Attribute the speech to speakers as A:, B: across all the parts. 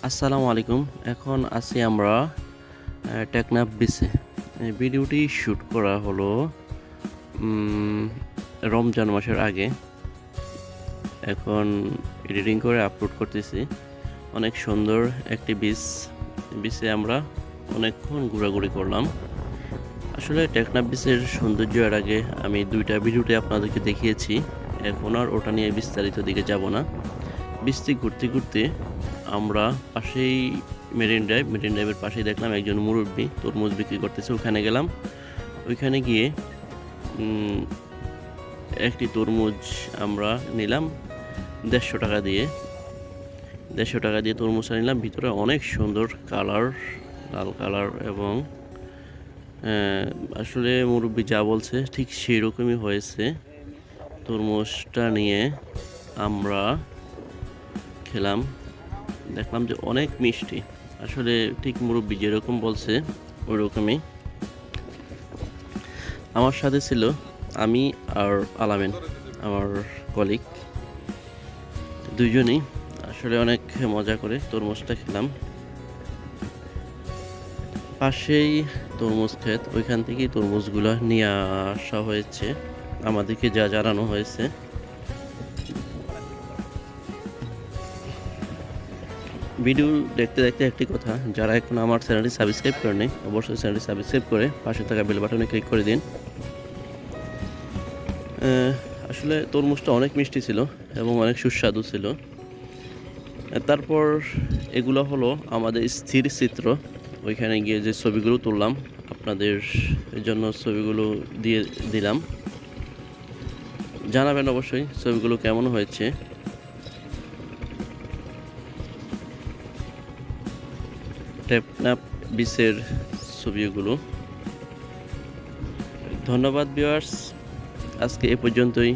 A: আসসালামু আলাইকুম। এখন আছি আমরা টেকনাফ বিচে। এই ভিডিওটি শ্যুট করা হলো রমজান মাসের আগে। এখন এডিটিং করে আপলোড করতেছি। অনেক সুন্দর একটি বিচে আমরা অনেকক্ষণ ঘোরাঘুরি করলাম। আসলে টেকনাফ বিচের সৌন্দর্য এর আগে আমি 2টা ভিডিওতে আপনাদেরকে দেখিয়েছি। এখন আর ওটা নিয়ে বিস্তারিত দিকে যাব না। বিচটি ঘুরতে ঘুরতে আমরা পাশেই মেরিন ড্রাইভের পাশেই দেখলাম একজন মুরব্বী তরমুজ বিক্রি করতেছে। ওখানে গেলাম। ওইখানে গিয়ে একটি তরমুজ আমরা নিলাম 150 টাকা দিয়ে। 150 টাকা দিয়ে তরমুজটা নিলাম। ভিতরে অনেক সুন্দর কালার, লাল কালার, এবং আসলে মুরব্বী যা বলছে ঠিক সেই রকমই হয়েছে। তরমুজটা নিয়ে আমরা খেলাম, দেখলাম যে অনেক মিষ্টি। আসলে ঠিক মুরব্বী যেরকম বলছে ওই রকমই। আমার সাথে ছিল আমি আর আলামিন, আমার কলিগ। দুইজনই আসলে অনেক মজা করে তরমুজটা খেলাম। পাশেই তরমুজ ক্ষেত, ওইখান থেকেই তরমুজগুলো নিয়ে আসা হয়েছে, আমাদেরকে যা জানানো হয়েছে। ভিডিও দেখতে দেখতে একটি কথা, যারা এখন আমার চ্যানেলটি সাবস্ক্রাইব করেনি অবশ্যই চ্যানেলটি সাবস্ক্রাইব করে পাশে থাকা বেল বাটনে ক্লিক করে দিন। আসলে তরমুজটা অনেক মিষ্টি ছিল এবং অনেক সুস্বাদু ছিল। তারপর এগুলো হলো আমাদের স্থির চিত্র। ওইখানে গিয়ে যে ছবিগুলো তুললাম আপনাদের জন্য ছবিগুলো দিয়ে দিলাম। জানাবেন অবশ্যই ছবিগুলো কেমন হয়েছে। টেকনাফ বিচের ছবিগুলো। ধন্যবাদ ভিউয়ার্স, আজকে এ পর্যন্তই।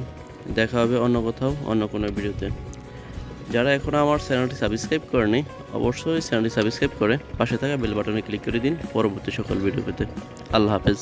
A: দেখা হবে অন্য কোথাও অন্য কোনো ভিডিওতে। যারা এখনও আমার চ্যানেলটি সাবস্ক্রাইব করেনি অবশ্যই চ্যানেলটি সাবস্ক্রাইব করে পাশে থাকা বেল বাটনে ক্লিক করে দিন পরবর্তী সকল ভিডিও পেতে। আল্লাহ হাফেজ।